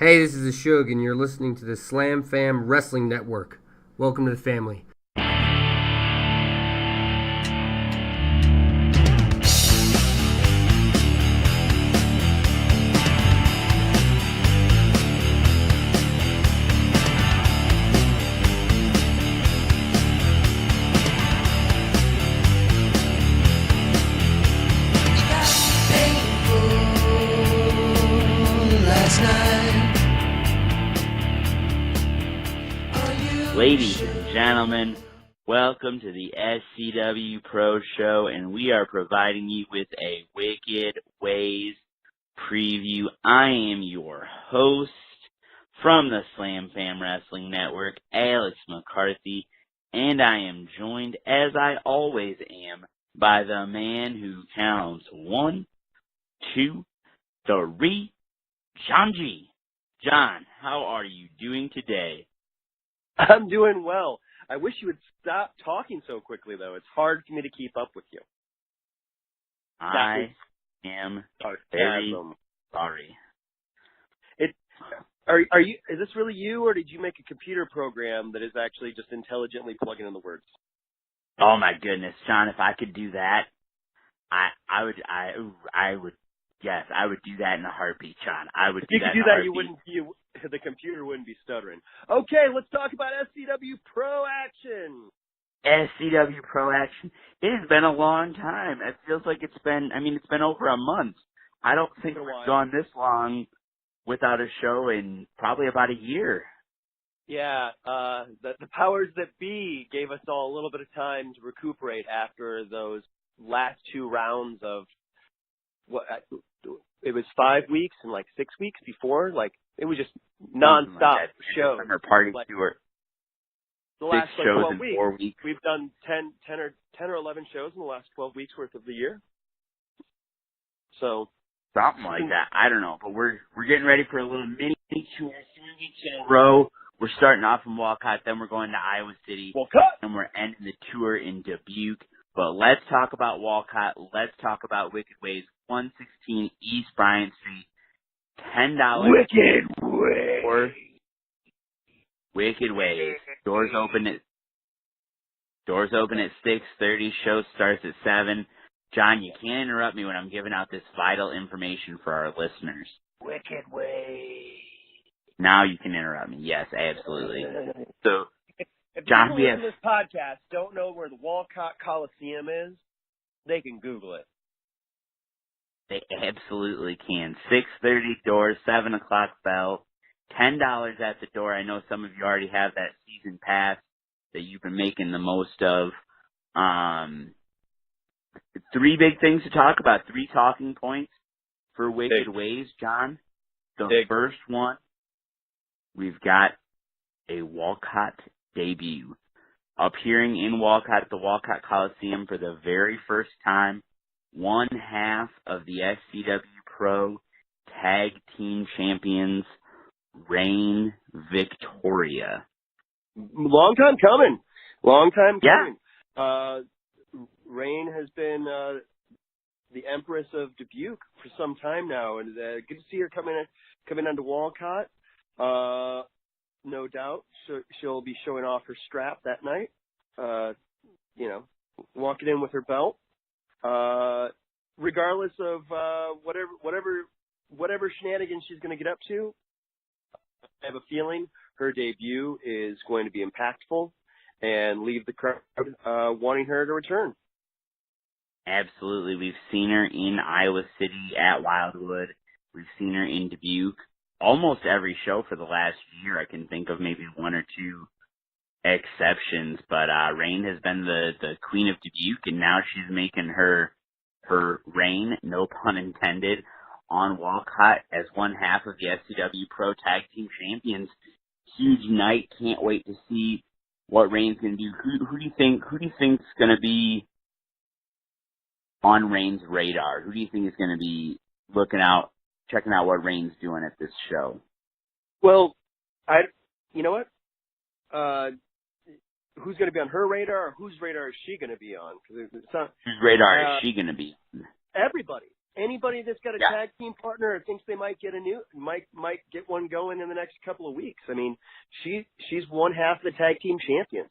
Hey, this is the Shug, and you're listening to the Slam Fam Wrestling Network. Welcome to the family. Ladies and gentlemen, welcome to the SCW Pro Show, and we are providing you with a Wicked Ways preview. I am your host from the Slam Fam Wrestling Network, Alex McCarthy, and I am joined, as I always am, by the man who counts 1, 2, 3, Jon G. Jon, how are you doing today? I'm doing well. I wish you would stop talking so quickly, though. It's hard for me to keep up with you. I am very sorry. Are you? Is this really you, or did you make a computer program that is actually just intelligently plugging in the words? Oh my goodness, Jon! If I could do that, I would do that in a heartbeat, Jon. I would do that. If you could do that, the computer wouldn't be stuttering. Okay, let's talk about SCW Pro Action. SCW Pro Action. It has been a long time. It feels like it's been over a month. I don't think we've gone this long without a show in probably about a year. Yeah, the powers that be gave us all a little bit of time to recuperate after those last two rounds of what it was 5 weeks and like 6 weeks before. Like it was just nonstop shows. Summer party tour. The last 6 shows 12 in weeks. 4 weeks. We've done 10 or 11 shows in the last 12 weeks worth of the year. So something like that. I don't know, but we're getting ready for a little mini tour, 3 weeks in a row. We're starting off in Walcott, then we're going to Iowa City, and we're ending the tour in Dubuque. But let's talk about Walcott. Let's talk about Wicked Ways, 116 East Bryant Street, $10. Wicked Ways. Wicked Ways. Doors open at 6:30. Show starts at 7. Jon, you can't interrupt me when I'm giving out this vital information for our listeners. Wicked Ways. Now you can interrupt me. Yes, absolutely. So, if Jon, people listening to this podcast don't know where the Walcott Coliseum is, they can Google it. They absolutely can. 6:30 doors, 7 o'clock bell, $10 at the door. I know some of you already have that season pass that you've been making the most of. 3 big things to talk about. 3 talking points for Wicked Ways, Jon. The first one, we've got a Walcott debut. Appearing in Walcott at the Walcott Coliseum for the very first time, one half of the SCW Pro Tag Team Champions, Reign Victoria. Long time coming. Yeah. Reign has been the Empress of Dubuque for some time now, and good to see her coming onto Walcott. No doubt she'll be showing off her strap that night. Walking in with her belt. Regardless of whatever shenanigans she's going to get up to, I have a feeling her debut is going to be impactful and leave the crowd wanting her to return. Absolutely. We've seen her in Iowa City at Wildwood. We've seen her in Dubuque. Almost every show for the last year. I can think of maybe 1 or 2 exceptions, but Reign has been the queen of Dubuque, and now she's making her reign, no pun intended, on Walcott as one half of the SCW Pro Tag Team Champions. Huge night. Can't wait to see what Reign's going to do. Who do you think's going to be on Reign's radar? Who do you think is going to be checking out what Reign's doing at this show? Well, you know what? Who's going to be on her radar, or whose radar is she going to be on? Whose radar is she going to be? Everybody. anybody that's got a tag team partner or thinks they might get might get one going in the next couple of weeks. I mean, she's one half the tag team champions.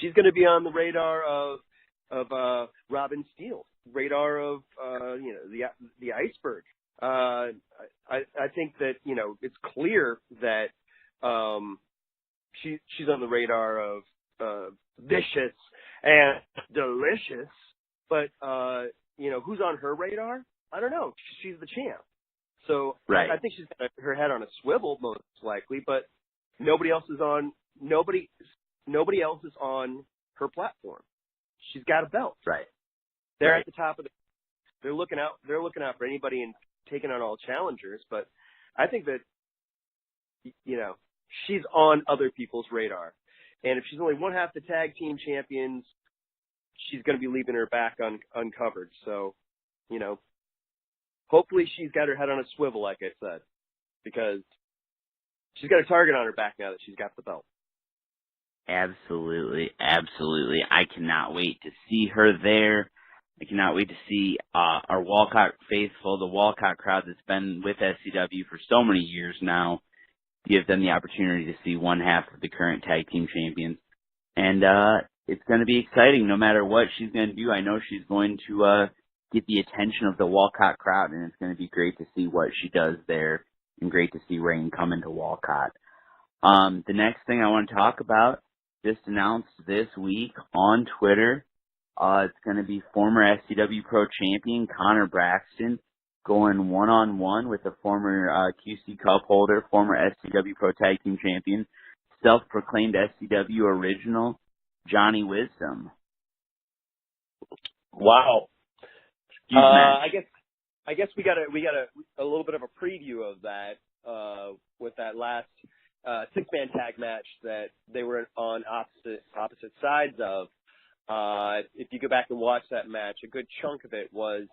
She's going to be on the radar of Robin Steele, radar of the Iceberg. I think that it's clear that she's on the radar of Vicious and Delicious, but who's on her radar? I don't know. She's the champ. So right. I think she's got her head on a swivel most likely, but nobody else is on her platform. She's got a belt. Right. They're at the top of they're looking out for anybody and taking on all challengers, but I think that she's on other people's radar. And if she's only one half the tag team champions, she's going to be leaving her back uncovered. So, hopefully she's got her head on a swivel, like I said, because she's got a target on her back now that she's got the belt. Absolutely. Absolutely. I cannot wait to see her there. I cannot wait to see our Walcott faithful, the Walcott crowd that's been with SCW for so many years now, give them the opportunity to see one half of the current tag team champions. And it's going to be exciting no matter what she's going to do. I know she's going to get the attention of the Walcott crowd, and it's going to be great to see what she does there and great to see Rain come into Walcott. The next thing I want to talk about, just announced this week on Twitter, it's going to be former SCW Pro Champion Connor Braxton going one-on-one with the former QC Cup holder, former SCW Pro Tag Team Champion, self-proclaimed SCW original, Johnny Wisdom. Wow. Huge match. I guess we got a little bit of a preview of that with that last six-man tag match that they were on opposite sides of. If you go back and watch that match, a good chunk of it was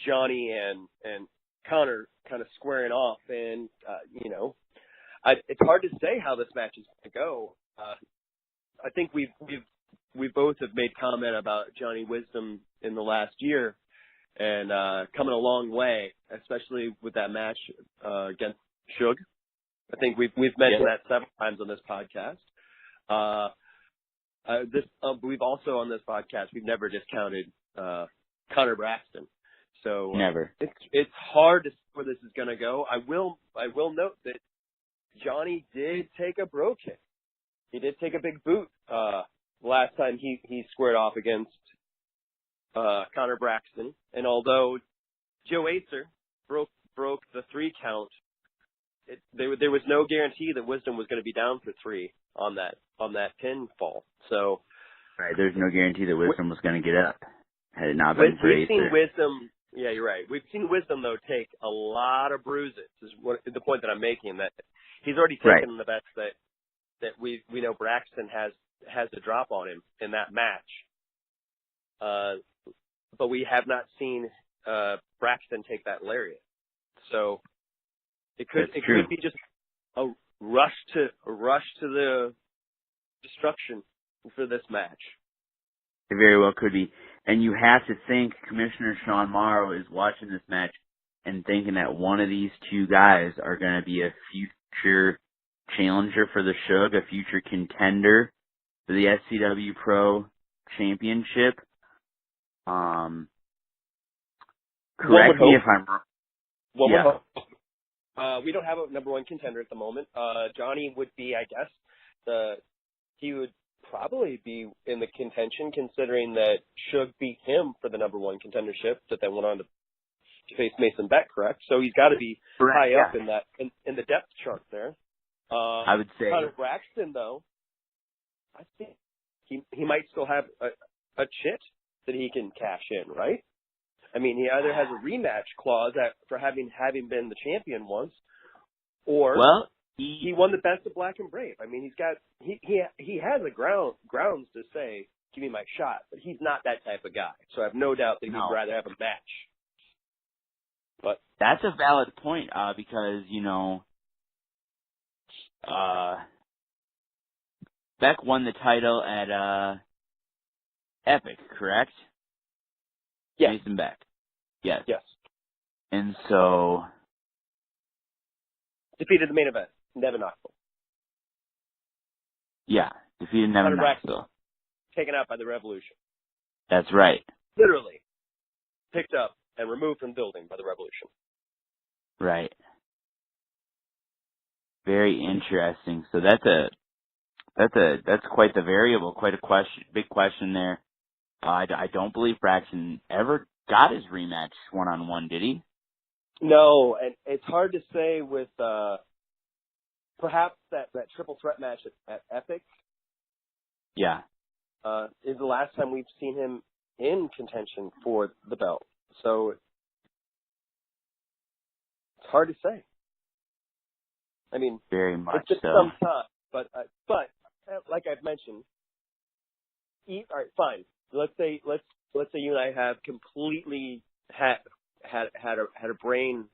Johnny and Connor kind of squaring off, and it's hard to say how this match is going to go. I think we both have made comment about Johnny Wisdom in the last year, and coming a long way, especially with that match against Suge. I think we've mentioned that several times on this podcast. We've also on this podcast, we've never discounted Connor Braxton. So never. It's hard to see where this is going to go. I will note that Johnny did take a bro kick. He did take a big boot last time he squared off against Connor Braxton. And although Joe Acer broke the 3 count, there was no guarantee that Wisdom was going to be down for 3 on that pinfall. So right, there's no guarantee that Wisdom was going to get up. Had it not been for we've Acer. seen Wisdom. Yeah, you're right. We've seen Wisdom though take a lot of bruises. Is the point that I'm making, that he's already taken the bets that we know Braxton has a drop on him in that match. But we have not seen Braxton take that lariat. So it could be just a rush to the destruction for this match. It very well could be. And you have to think Commissioner Sean Morrow is watching this match and thinking that one of these two guys are going to be a future challenger for the Suge, a future contender for the SCW Pro Championship. Correct me if I'm wrong. We don't have a number one contender at the moment. Johnny would be, I guess, he would probably be in the contention, considering that Suge beat him for the number one contendership that then went on to face Mason Beck, correct? So he's got to be high up in that in the depth chart there. I would say Connor Braxton, though, I think he might still have a chit that he can cash in, right? I mean, he either has a rematch clause for having been the champion once, or he won the Best of Black and Brave. I mean, he has a grounds to say, give me my shot, but he's not that type of guy. So I have no doubt that he'd rather have a match. But that's a valid point, because, Beck won the title at Epic, correct? Yeah. Mason Beck. Yes. Yes. And so, Defeated the main event, Nevin Knoxville. yeah, defeated Nevin Knoxville. Taken out by the Revolution. That's right. Literally picked up and removed from the building by the Revolution. Right. Very interesting. So that's quite the variable, quite a question, big question there. I don't believe Braxton ever got his rematch one-on-one, did he? No, and it's hard to say with perhaps that triple threat match at Epic. Yeah. Is the last time we've seen him in contention for the belt. So it's hard to say. I mean, very much it's just so. some time, but like I've mentioned, all right, fine. Let's say you and I have completely had a brain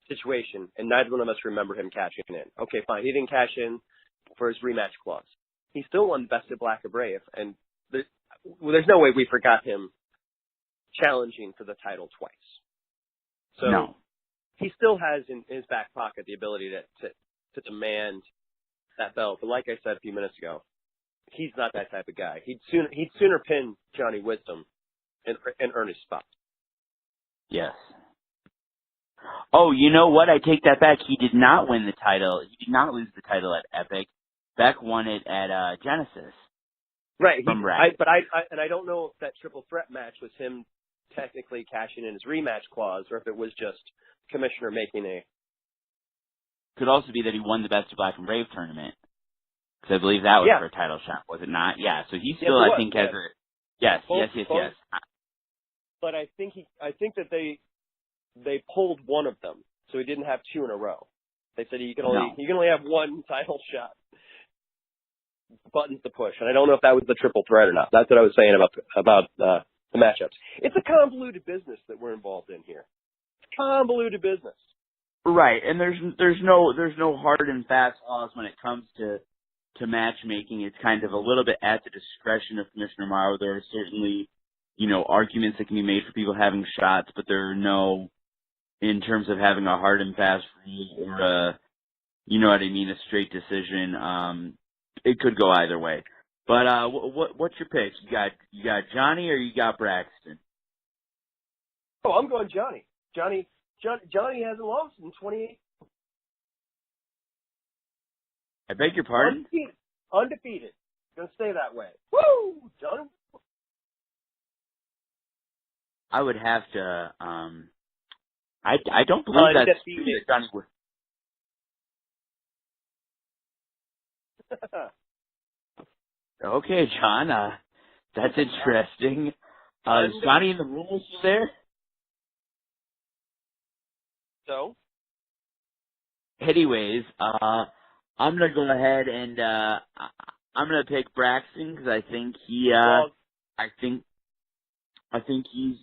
situation, and neither one of us remember him cashing in. Okay, fine. He didn't cash in for his rematch clause. He still won Best of Black or Brave, and there's no way we forgot him challenging for the title twice. So no. He still has in his back pocket the ability to demand that belt. But like I said a few minutes ago, he's not that type of guy. He'd sooner pin Johnny Wisdom and earn his spot. Yes. Oh, you know what? I take that back. He did not win the title. He did not lose the title at Epic. Beck won it at Genesis. Right. But I don't know if that triple threat match was him technically cashing in his rematch clause, or if it was just Commissioner making a. Could also be that he won the Best of Black and Brave tournament, because I believe that was for a title shot, was it not? Yeah. So he still, I think, has a. Yes. Yes. But I think that they pulled one of them, so he didn't have two in a row. They said he can only have one title shot. Buttons to push, and I don't know if that was the triple threat or not. That's what I was saying about the matchups. It's a convoluted business that we're involved in here. It's convoluted business. Right, and there's no hard and fast laws when it comes to matchmaking. It's kind of a little bit at the discretion of Commissioner Morrow. There are certainly, arguments that can be made for people having shots, but there are no, in terms of having a hard and fast rule or a, a straight decision. It could go either way. But what's your pick? You got Johnny or you got Braxton? Oh, I'm going Johnny. Johnny hasn't lost in 28. I beg your pardon? Undefeated. Gonna stay that way. Woo, Johnny. I would have to. I don't believe that's true that Johnny would. Okay, John. That's interesting. Is Johnny in the room with you there? So? Anyways, I'm gonna go ahead and I'm gonna pick Braxton because I think I think he's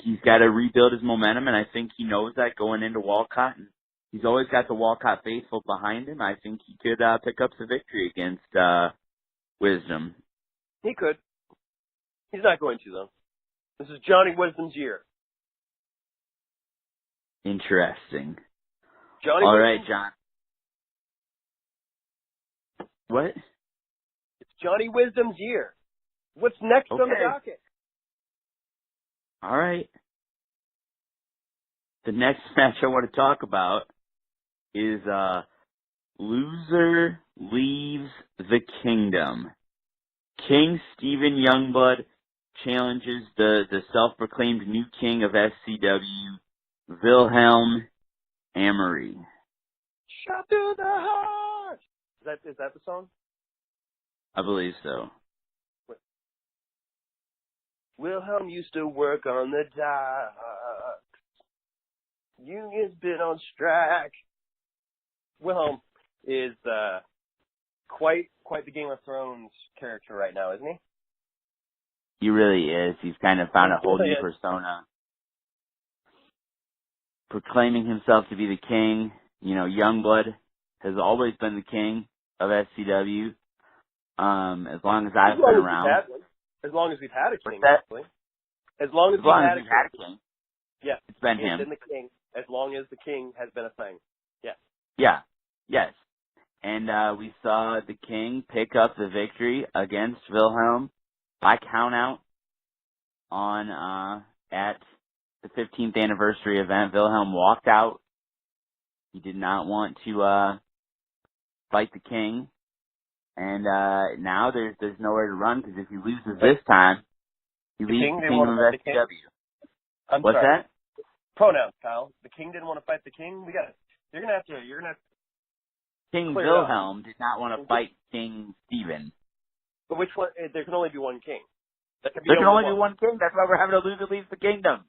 he's got to rebuild his momentum, and I think he knows that going into Walcott, and he's always got the Walcott faithful behind him. I think he could pick up the victory against Wisdom. He could. He's not going to, though. This is Johnny Wisdom's year. Interesting. Johnny All Wisdom. right, John. What? It's Johnny Wisdom's year. What's next on the docket? All right. The next match I want to talk about is Loser Leaves the Kingdom. King Steven Youngblood challenges the self-proclaimed new king of SCW, Wilhelm Amory. Shot to the heart. Is that the song? I believe so. Wait. Wilhelm used to work on the docks. Union's been on strike. Wilhelm is quite the Game of Thrones character right now, isn't he? He really is. He's kind of found a whole new persona. Proclaiming himself to be the king. Youngblood has always been the king of SCW. As long as I've been around. As long as we've had a king, What's that? actually. As long as we've had a king. Yes. It's been He has him. been the king as long as the king has been a thing. Yes. Yeah. Yes. And we saw the King pick up the victory against Wilhelm by countout on at the 15th anniversary event. Wilhelm walked out. He did not want to fight the King. And now there's nowhere to run, because if he loses this time, he leaves King the didn't Kingdom want to of fight the king? SCW. I'm What's sorry. that? Pronouns, Kyle. The king didn't want to fight the king. You're gonna have to King clear it up. Wilhelm did not want to fight King Stephen. But which one? There can only be one king. There Can only be one king. That's why we're having a loser leaves the kingdom.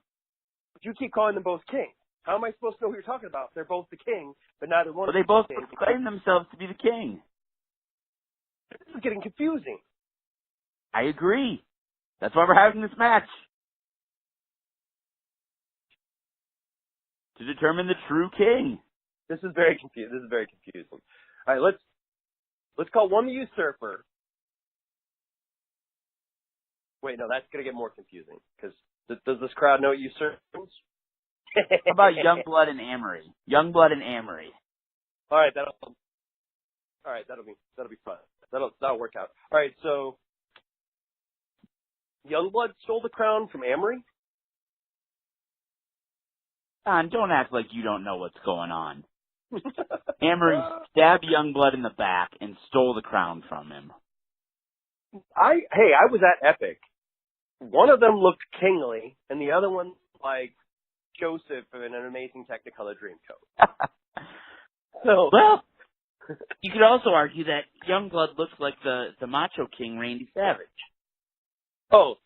But you keep calling them both king. How am I supposed to know who you're talking about? They're both the king, but neither one. But they is both the king. proclaim themselves to be the king. This is getting confusing. I agree. That's why we're having this match. To determine the true king. This is very confusing. All right, let's call one the usurper. Wait, no, that's gonna get more confusing because does this crowd know usurpers? How about Youngblood and Amory? Youngblood and Amory. All right, that'll be fun. That'll work out. All right, so Youngblood stole the crown from Amory. Don, don't act like you don't know what's going on. Amory stabbed Youngblood in the back and stole the crown from him. I was at Epic. One of them looked kingly, and the other one like Joseph in an Amazing Technicolor Dreamcoat. So, well, you could also argue that Youngblood looks like the Macho King, Randy Savage. Oh,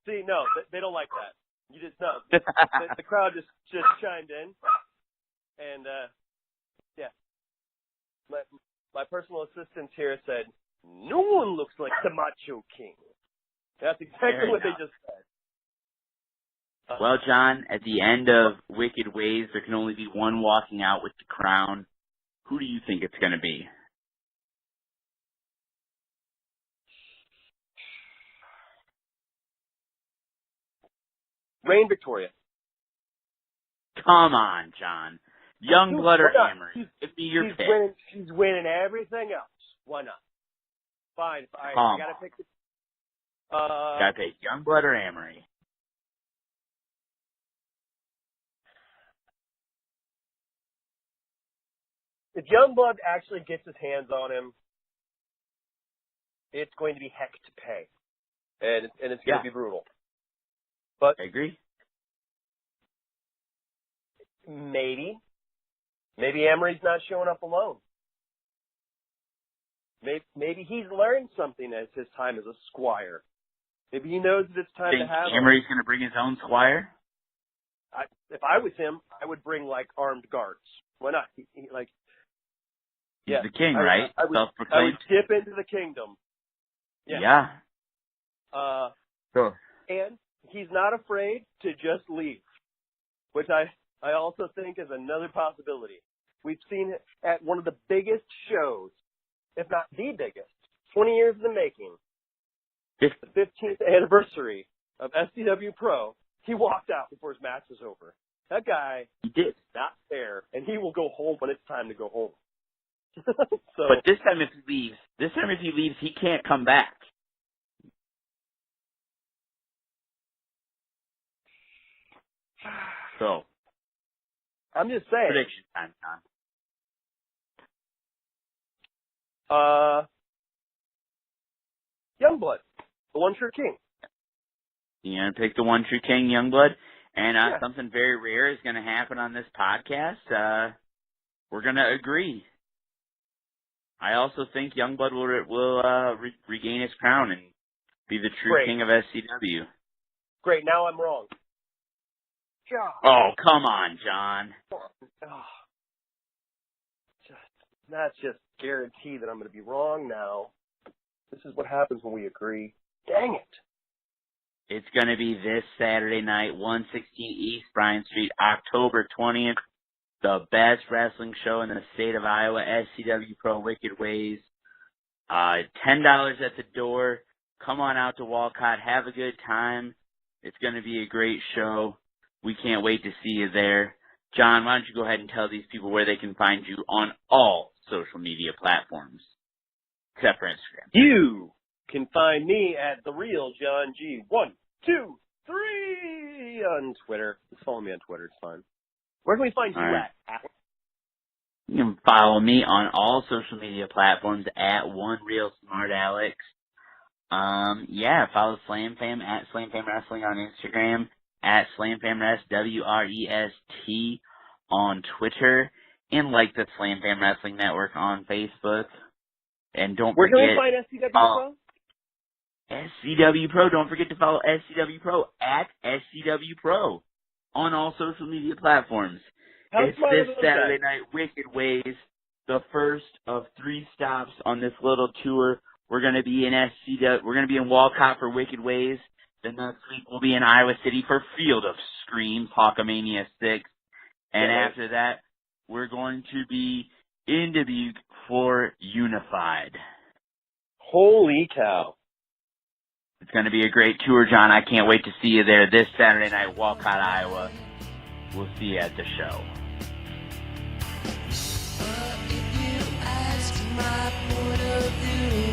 see, no, they don't like that. You just know. The crowd just chimed in, and yeah, my personal assistant here said, "No one looks like the Macho King." That's exactly what they just said. Well, John, at the end of Wicked Ways, there can only be one walking out with the crown. Who do you think it's going to be? Reign Victoria. Come on, John. Youngblood or Amory? Give me your pick. She's winning everything else. Why not? Fine. I gotta pick. Gotta pick Youngblood or Amory. If Youngblood actually gets his hands on him, it's going to be heck to pay, and it's going to be brutal. But I agree. Maybe Amory's not showing up alone. Maybe he's learned something as his time as a squire. Maybe he knows that it's time to have Amory's going to bring his own squire? If I was him, I would bring like armed guards. Why not? He's the king, right? Self-proclaimed. I would dip into the kingdom. Yeah. Sure. And he's not afraid to just leave, which I also think is another possibility. We've seen it at one of the biggest shows, if not the biggest, 20 years in the making, the 15th anniversary of SCW Pro. He walked out before his match was over. That guy, he did, not fair, and he will go home when it's time to go home. But this time if he leaves, he can't come back. So, I'm just saying. Prediction time, John. Youngblood, the one true king. You're going to pick the one true king, Youngblood? And something very rare is going to happen on this podcast. We're going to agree. I also think Youngblood will regain his crown and be the true king of SCW. Great, now I'm wrong. God. Oh, come on, John. That's just guaranteed that I'm going to be wrong now. This is what happens when we agree. Dang it. It's going to be this Saturday night, 116 East Bryan Street, October 20th. The best wrestling show in the state of Iowa, SCW Pro Wicked Ways. $10 at the door. Come on out to Walcott. Have a good time. It's going to be a great show. We can't wait to see you there. John, why don't you go ahead and tell these people where they can find you on all social media platforms, except for Instagram. You can find me at The Real Jon G. 1, 2, 3 on Twitter. Just follow me on Twitter. It's fun. Where can we find you right. at? You can follow me on all social media platforms at OneRealSmartAlex. Follow Slam Fam at Slam Fam Wrestling on Instagram, at Slam Fam Rest, WREST on Twitter, and like the Slam Fam Wrestling Network on Facebook. And don't Where forget, can we find SCW Pro? SCW Pro. Don't forget to follow SCW Pro at SCW Pro on all social media platforms. It's this Saturday night, Wicked Ways, the first of 3 stops on this little tour. We're going to be in SCW. We're going to be in Walcott for Wicked Ways. The next week we'll be in Iowa City for Field of Screams, Hawkamania 6. And after that, we're going to be in Dubuque for Unified. Holy cow. It's going to be a great tour, John. I can't wait to see you there this Saturday night, Walcott, Iowa. We'll see you at the show. If you ask my point of view,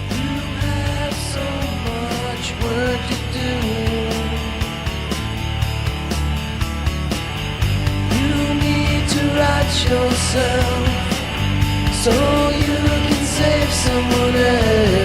you have so much work to do. You need to write yourself so you can save someone else.